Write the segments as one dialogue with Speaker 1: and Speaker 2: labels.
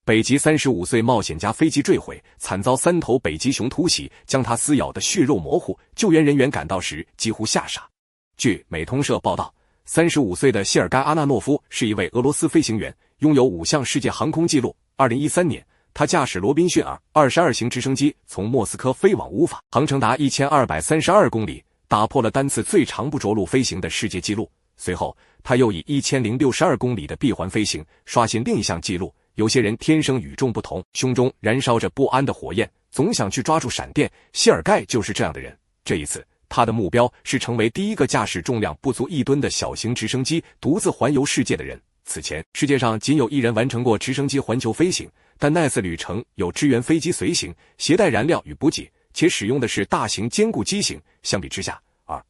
Speaker 1: 北极35岁冒险家飞机坠毁，惨遭3头北极熊突袭，将他撕咬得血肉模糊。救援人员赶到时几乎吓傻。据美通社报道，35岁的谢尔盖·阿纳诺夫是一位俄罗斯飞行员，拥有5项世界航空纪录。2013年，他驾驶罗宾逊尔22型直升机从莫斯科飞往乌法，航程达1232公里，打破了单次最长不着陆飞行的世界纪录。随后，他又以1062公里的闭环飞行刷新另一项纪录。有些人天生与众不同，胸中燃烧着不安的火焰，总想去抓住闪电。谢尔盖就是这样的人。这一次，他的目标是成为第一个驾驶重量不足1吨的小型直升机独自环游世界的人。此前，世界上仅有1人完成过直升机环球飞行，但那次旅程有支援飞机随行，携带燃料与补给，且使用的是大型坚固机型。相比之下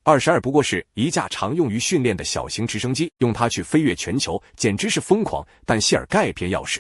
Speaker 1: ，22不过是一架常用于训练的小型直升机，用它去飞越全球，简直是疯狂。但谢尔盖偏要是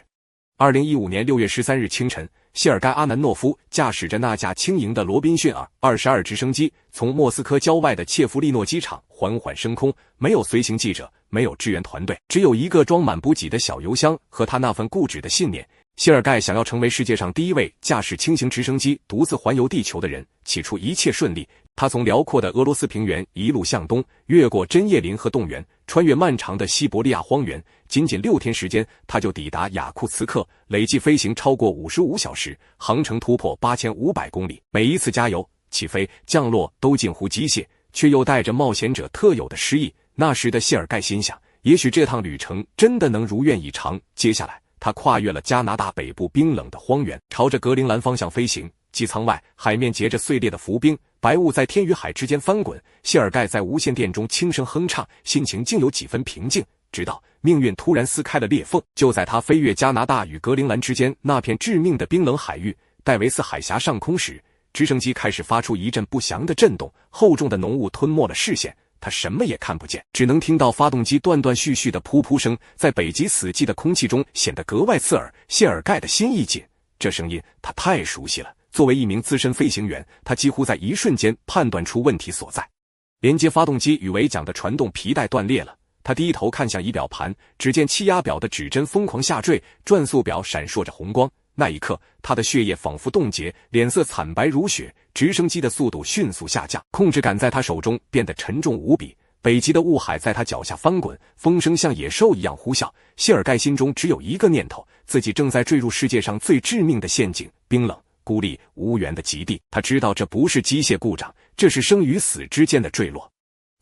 Speaker 1: 2015年6月13日清晨，谢尔盖·阿南诺夫驾驶着那架轻盈的罗宾逊尔22直升机从莫斯科郊外的切夫利诺机场缓缓升空，没有随行记者，没有支援团队，只有一个装满补给的小油箱和他那份固执的信念。谢尔盖想要成为世界上第一位驾驶轻型直升机独自环游地球的人。起初一切顺利，他从辽阔的俄罗斯平原一路向东，越过针叶林和冻原，穿越漫长的西伯利亚荒原。仅仅6天时间，他就抵达雅库茨克，累计飞行超过55小时，航程突破8500公里。每一次加油、起飞、降落都近乎机械，却又带着冒险者特有的诗意。那时的谢尔盖心想，也许这趟旅程真的能如愿以偿。接下来，他跨越了加拿大北部冰冷的荒原，朝着格陵兰方向飞行。机舱外，海面结着碎裂的浮冰，白雾在天与海之间翻滚。谢尔盖在无线电中轻声哼唱，心情竟有几分平静。直到命运突然撕开了裂缝，就在他飞越加拿大与格陵兰之间那片致命的冰冷海域戴维斯海峡上空时，直升机开始发出一阵不祥的震动，厚重的浓雾吞没了视线。他什么也看不见，只能听到发动机断断续续的噗噗声，在北极死寂的空气中显得格外刺耳。谢尔盖的心一紧，这声音他太熟悉了。作为一名资深飞行员，他几乎在一瞬间判断出问题所在。连接发动机与尾桨的传动皮带断裂了，他低头看向仪表盘，只见气压表的指针疯狂下坠，转速表闪烁着红光。那一刻，他的血液仿佛冻结，脸色惨白如雪。直升机的速度迅速下降，控制杆在他手中变得沉重无比。北极的雾海在他脚下翻滚，风声像野兽一样呼啸。谢尔盖心中只有一个念头，自己正在坠入世界上最致命的陷阱，冰冷、孤立、无援的极地。他知道这不是机械故障，这是生与死之间的坠落。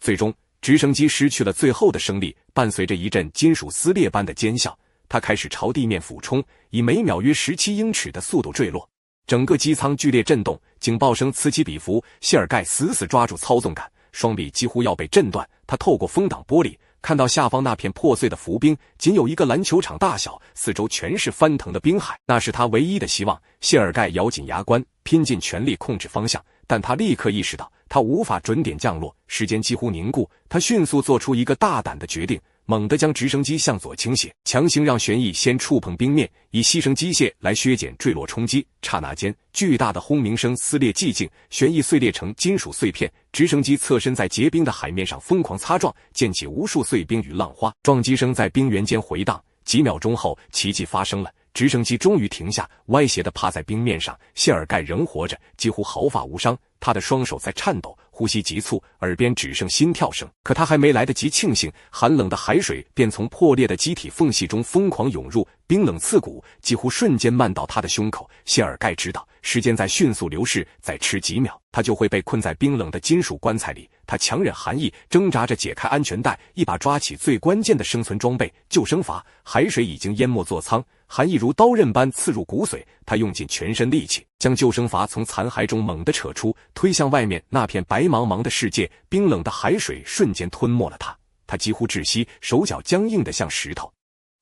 Speaker 1: 最终，直升机失去了最后的升力，伴随着一阵金属撕裂般的尖啸，它开始朝地面俯冲，以每秒约17英尺的速度坠落。整个机舱剧烈震动，警报声此起彼伏。谢尔盖死死抓住操纵杆，双臂几乎要被震断。他透过风挡玻璃看到下方那片破碎的浮冰，仅有一个篮球场大小，四周全是翻腾的冰海，那是他唯一的希望。谢尔盖咬紧牙关，拼尽全力控制方向，但他立刻意识到他无法准点降落，时间几乎凝固。他迅速做出一个大胆的决定，猛地将直升机向左倾斜，强行让旋翼先触碰冰面，以牺牲机械来削减坠落冲击。刹那间，巨大的轰鸣声撕裂寂静，旋翼碎裂成金属碎片，直升机侧身在结冰的海面上疯狂擦撞，溅起无数碎冰与浪花。撞击声在冰原间回荡。几秒钟后，奇迹发生了，直升机终于停下，歪斜地趴在冰面上。谢尔盖仍活着，几乎毫发无伤，他的双手在颤抖，呼吸急促，耳边只剩心跳声。可他还没来得及庆幸，寒冷的海水便从破裂的机体缝隙中疯狂涌入，冰冷刺骨，几乎瞬间漫到他的胸口。谢尔盖知道时间在迅速流逝，再迟几秒他就会被困在冰冷的金属棺材里。他强忍寒意，挣扎着解开安全带，一把抓起最关键的生存装备——救生筏。海水已经淹没座舱，寒意如刀刃般刺入骨髓。他用尽全身力气，将救生筏从残骸中猛地扯出，推向外面那片白茫茫的世界。冰冷的海水瞬间吞没了他，他几乎窒息，手脚僵硬得像石头。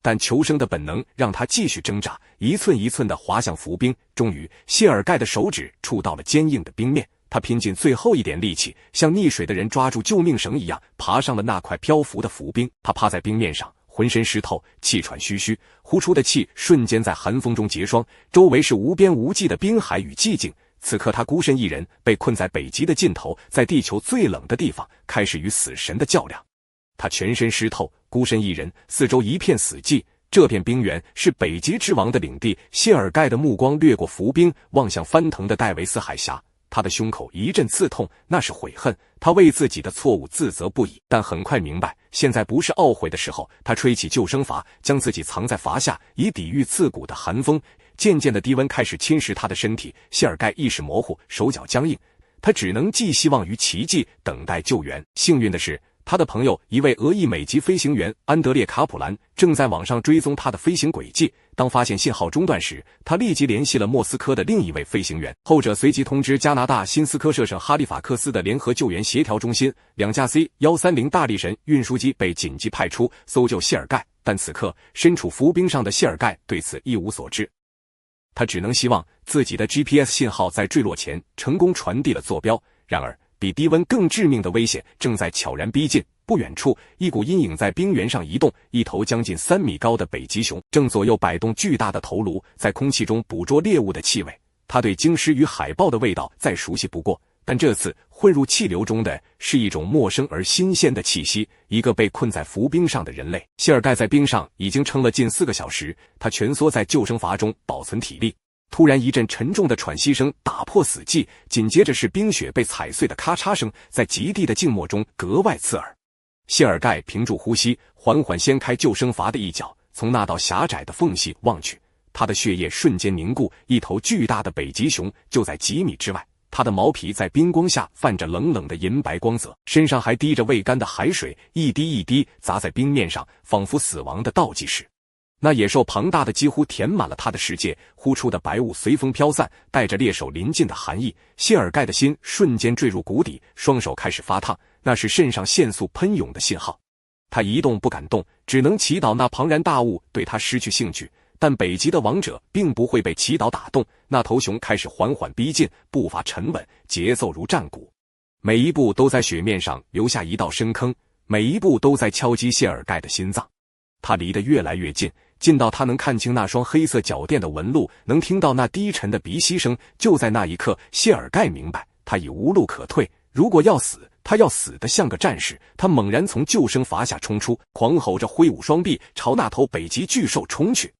Speaker 1: 但求生的本能让他继续挣扎，一寸一寸地滑向浮冰。终于，谢尔盖的手指触到了坚硬的冰面，他拼尽最后一点力气，像溺水的人抓住救命绳一样，爬上了那块漂浮的浮冰。他趴在冰面上，浑身湿透，气喘吁吁，呼出的气瞬间在寒风中结霜，周围是无边无际的冰海与寂静。此刻他孤身一人，被困在北极的尽头，在地球最冷的地方，开始与死神的较量。他全身湿透，孤身一人，四周一片死寂，这片冰原是北极之王的领地。谢尔盖的目光掠过浮冰，望向翻腾的戴维斯海峡，他的胸口一阵刺痛，那是悔恨。他为自己的错误自责不已，但很快明白，现在不是懊悔的时候。他吹起救生筏，将自己藏在筏下，以抵御刺骨的寒风。渐渐的低温开始侵蚀他的身体，谢尔盖意识模糊，手脚僵硬，他只能寄希望于奇迹，等待救援。幸运的是，他的朋友一位俄裔美籍飞行员安德烈·卡普兰正在网上追踪他的飞行轨迹。当发现信号中断时，他立即联系了莫斯科的另一位飞行员，后者随即通知加拿大新斯科舍省哈利法克斯的联合救援协调中心。2架 C-130大力神运输机被紧急派出搜救谢尔盖，但此刻身处浮冰上的谢尔盖对此一无所知。他只能希望自己的 GPS 信号在坠落前成功传递了坐标。然而比低温更致命的危险正在悄然逼近。不远处，一股阴影在冰原上移动，一头将近3米高的北极熊正左右摆动巨大的头颅，在空气中捕捉猎物的气味。它对鲸狮与海豹的味道再熟悉不过，但这次混入气流中的是一种陌生而新鲜的气息，一个被困在浮冰上的人类。谢尔盖在冰上已经撑了近4个小时，他蜷缩在救生筏中保存体力。突然一阵沉重的喘息声打破死寂，紧接着是冰雪被踩碎的咔嚓声，在极地的静默中格外刺耳。谢尔盖屏住呼吸，缓缓掀开救生筏的一角，从那道狭窄的缝隙望去，他的血液瞬间凝固。一头巨大的北极熊就在几米之外，它的毛皮在冰光下泛着冷冷的银白光泽，身上还滴着未干的海水，一滴一滴砸在冰面上，仿佛死亡的倒计时。那野兽庞大的几乎填满了他的世界，呼出的白雾随风飘散，带着猎手临近的寒意。谢尔盖的心瞬间坠入谷底，双手开始发烫，那是肾上腺素喷涌的信号。他一动不敢动，只能祈祷那庞然大物对他失去兴趣。但北极的王者并不会被祈祷打动，那头熊开始缓缓逼近，步伐沉稳，节奏如战鼓，每一步都在雪面上留下一道深坑，每一步都在敲击谢尔盖的心脏。他离得越来越近，近到他能看清那双黑色脚垫的纹路，能听到那低沉的鼻息声。就在那一刻，谢尔盖明白，他已无路可退。如果要死，他要死得像个战士。他猛然从救生筏下冲出，狂吼着挥舞双臂，朝那头北极巨兽冲去。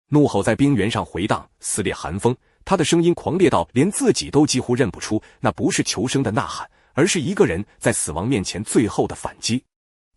Speaker 1: 怒吼在冰原上回荡，撕裂寒风。他的声音狂烈到连自己都几乎认不出，那不是求生的呐喊，而是一个人在死亡面前最后的反击。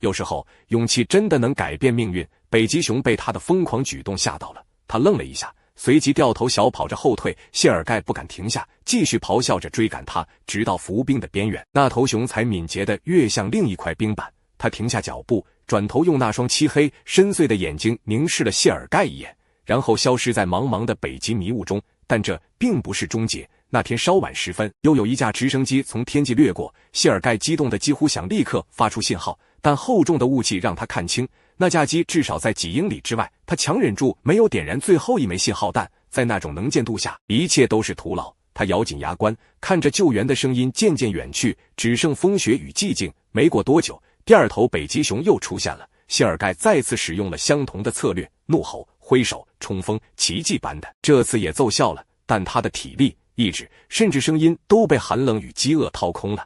Speaker 1: 有时候勇气真的能改变命运。北极熊被他的疯狂举动吓到了，他愣了一下，随即掉头小跑着后退。谢尔盖不敢停下，继续咆哮着追赶他，直到浮冰的边缘，那头熊才敏捷地跃向另一块冰板。他停下脚步，转头用那双漆黑深邃的眼睛凝视了谢尔盖一眼，然后消失在茫茫的北极迷雾中。但这并不是终结。那天稍晚时分，又有一架直升机从天际掠过，谢尔盖激动得几乎想立刻发出信号，但厚重的雾气让他看清那架机至少在几英里之外。他强忍住没有点燃最后一枚信号弹，在那种能见度下，一切都是徒劳。他咬紧牙关，看着救援的声音渐渐远去，只剩风雪与寂静。没过多久，第二头北极熊又出现了。谢尔盖再次使用了相同的策略，怒吼、挥手、冲锋，奇迹般的这次也奏效了。但他的体力、意志甚至声音都被寒冷与饥饿掏空了。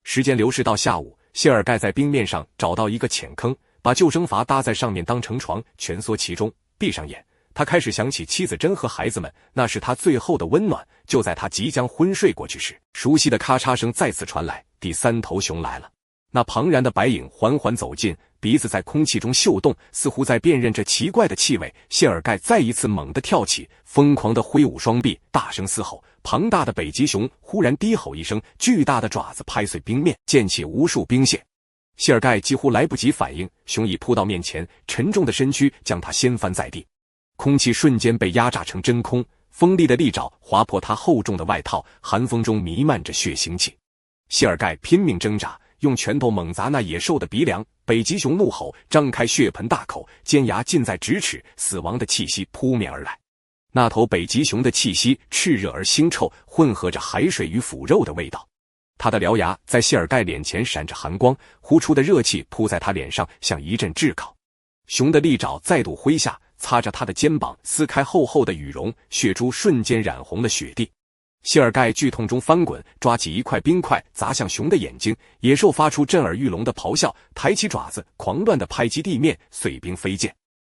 Speaker 1: 时间流逝到下午，谢尔盖在冰面上找到一个浅坑，把救生筏搭在上面当成床，蜷缩其中，闭上眼。他开始想起妻子珍和孩子们，那是他最后的温暖。就在他即将昏睡过去时，熟悉的咔嚓声再次传来，第三头熊来了。那庞然的白影缓缓走近，鼻子在空气中嗅动，似乎在辨认这奇怪的气味。谢尔盖再一次猛地跳起，疯狂地挥舞双臂，大声嘶吼。庞大的北极熊忽然低吼一声，巨大的爪子拍碎冰面，溅起无数冰屑。谢尔盖几乎来不及反应，熊已扑到面前，沉重的身躯将他掀翻在地。空气瞬间被压榨成真空，锋利的利爪划破他厚重的外套，寒风中弥漫着血腥气。谢尔盖拼命挣扎，用拳头猛砸那野兽的鼻梁。北极熊怒吼，张开血盆大口，尖牙近在咫尺，死亡的气息扑面而来。那头北极熊的气息炽热而腥臭，混合着海水与腐肉的味道。他的獠牙在谢尔盖脸前闪着寒光，呼出的热气扑在他脸上，像一阵炙烤。熊的利爪再度挥下，擦着他的肩膀，撕开厚厚的羽绒，血珠瞬间染红了雪地。谢尔盖剧痛中翻滚，抓起一块冰块砸向熊的眼睛。野兽发出震耳欲聋的咆哮，抬起爪子狂乱地拍击地面，碎冰飞溅。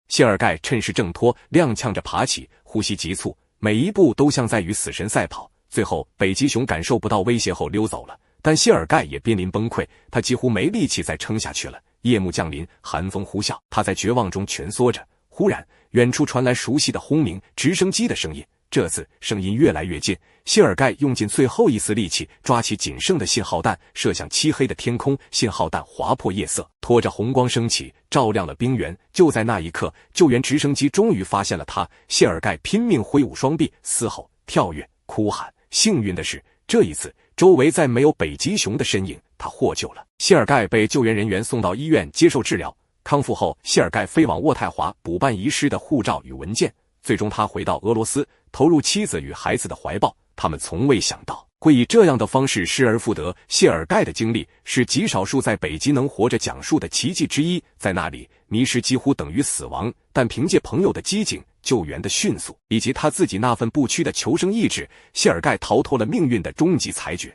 Speaker 1: 谢尔盖趁势挣脱，踉跄着爬起，呼吸急促，每一步都像在与死神赛跑。最后，北极熊感受不到威胁后溜走了，但谢尔盖也濒临崩溃，他几乎没力气再撑下去了。夜幕降临，寒风呼啸，他在绝望中蜷缩着。忽然，远处传来熟悉的轰鸣，直升机的声音。这次声音越来越近，谢尔盖用尽最后一丝力气，抓起仅剩的信号弹，射向漆黑的天空。信号弹划破夜色，拖着红光升起，照亮了冰原。就在那一刻，救援直升机终于发现了他。谢尔盖拼命挥舞双臂，嘶吼、跳跃、哭喊。幸运的是，这一次周围再没有北极熊的身影，他获救了。谢尔盖被救援人员送到医院接受治疗。康复后，谢尔盖飞往渥太华补办遗失的护照与文件。最终他回到俄罗斯，投入妻子与孩子的怀抱。他们从未想到会以这样的方式失而复得。谢尔盖的经历是极少数在北极能活着讲述的奇迹之一。在那里，迷失几乎等于死亡，但凭借朋友的机警、救援的迅速，以及他自己那份不屈的求生意志，谢尔盖逃脱了命运的终极裁决。